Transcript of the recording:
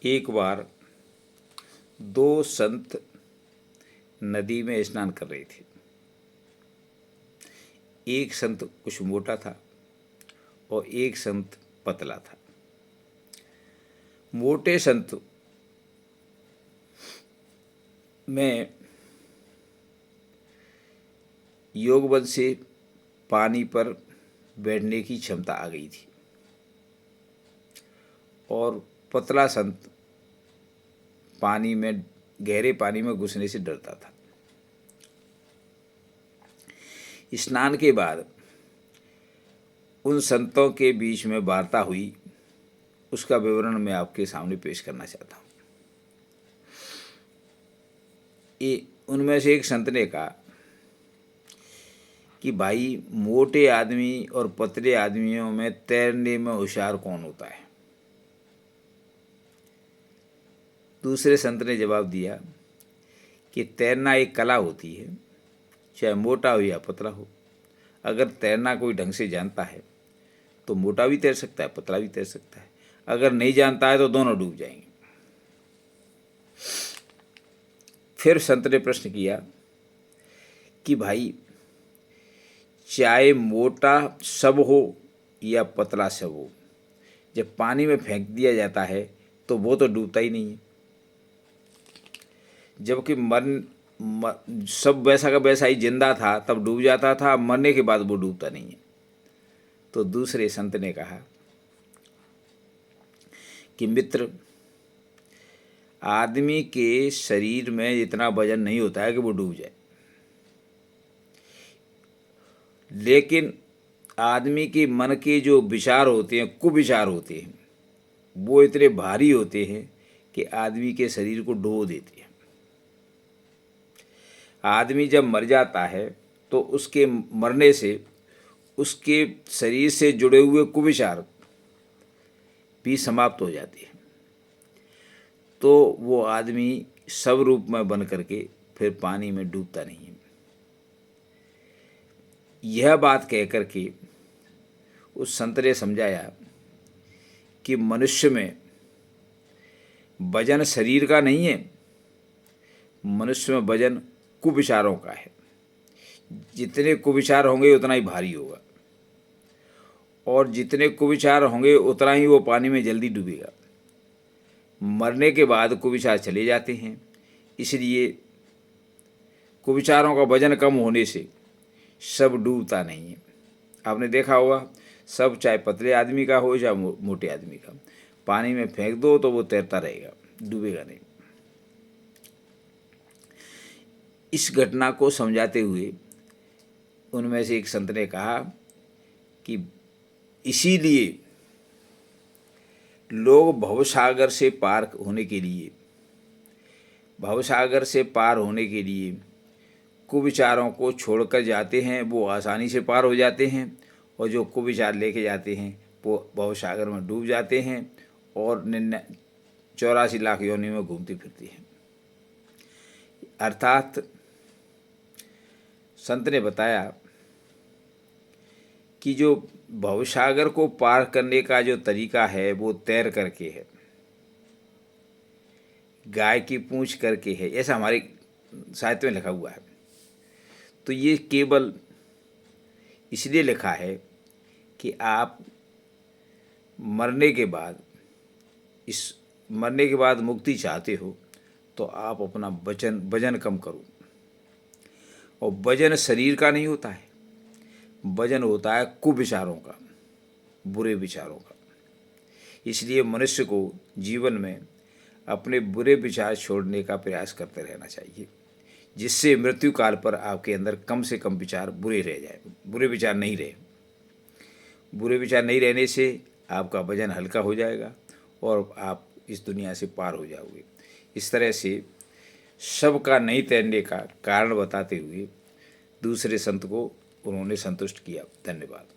एक बार दो संत नदी में स्नान कर रहे थे। एक संत कुछ मोटा था और एक संत पतला था। मोटे संत में योग बल से पानी पर बैठने की क्षमता आ गई थी और पतला संत पानी में, गहरे पानी में घुसने से डरता था। स्नान के बाद उन संतों के बीच में वार्ता हुई, उसका विवरण मैं आपके सामने पेश करना चाहता हूँ। उनमें से एक संत ने कहा कि भाई, मोटे आदमी और पतले आदमियों में तैरने में होशियार कौन होता है? दूसरे संत ने जवाब दिया कि तैरना एक कला होती है, चाहे मोटा हो या पतला हो। अगर तैरना कोई ढंग से जानता है तो मोटा भी तैर सकता है, पतला भी तैर सकता है। अगर नहीं जानता है तो दोनों डूब जाएंगे। फिर संत ने प्रश्न किया कि भाई, चाहे मोटा सब हो या पतला सब हो, जब पानी में फेंक दिया जाता है तो वो तो डूबता ही नहीं है, जबकि सब वैसा का वैसा ही जिंदा था तब डूब जाता था, मरने के बाद वो डूबता नहीं है। तो दूसरे संत ने कहा कि मित्र, आदमी के शरीर में इतना वजन नहीं होता है कि वो डूब जाए, लेकिन आदमी के मन के जो विचार होते हैं, कुविचार होते हैं, वो इतने भारी होते हैं कि आदमी के शरीर को डुबो देते हैं। आदमी जब मर जाता है तो उसके मरने से उसके शरीर से जुड़े हुए कुविचार भी समाप्त हो जाते हैं, तो वो आदमी सब रूप में बन करके फिर पानी में डूबता नहीं है। यह बात कह करके उस संत ने समझाया कि मनुष्य में वजन शरीर का नहीं है, मनुष्य में वजन कुविचारों का है। जितने कुविचार होंगे उतना ही भारी होगा, और जितने कुविचार होंगे उतना ही वो पानी में जल्दी डूबेगा। मरने के बाद कुविचार चले जाते हैं, इसलिए कुविचारों का वजन कम होने से सब डूबता नहीं है। आपने देखा होगा, सब चाहे पतले आदमी का हो या मोटे आदमी का, पानी में फेंक दो तो वो तैरता रहेगा, डूबेगा नहीं। इस घटना को समझाते हुए उनमें से एक संत ने कहा कि इसीलिए लोग भवसागर से पार होने के लिए कुविचारों को छोड़कर जाते हैं। वो आसानी से पार हो जाते हैं, और जो कुविचार लेके जाते हैं वो भवसागर में डूब जाते हैं और 84 लाख योनि में घूमती फिरती हैं। अर्थात संत ने बताया कि जो भवसागर को पार करने का जो तरीका है वो तैर करके है, गाय की पूंछ करके है, ऐसा हमारे साहित्य में लिखा हुआ है। तो ये केवल इसलिए लिखा है कि आप मरने के बाद मुक्ति चाहते हो तो आप अपना वजन कम करो। और वजन शरीर का नहीं होता है, वजन होता है कुविचारों का, बुरे विचारों का। इसलिए मनुष्य को जीवन में अपने बुरे विचार छोड़ने का प्रयास करते रहना चाहिए, जिससे मृत्यु काल पर आपके अंदर कम से कम विचार बुरे रह जाए, बुरे विचार नहीं रहे। बुरे विचार नहीं रहने से आपका वजन हल्का हो जाएगा और आप इस दुनिया से पार हो जाओगे। इस तरह से सबका नहीं तैरने का कारण बताते हुए दूसरे संत को उन्होंने संतुष्ट किया। धन्यवाद।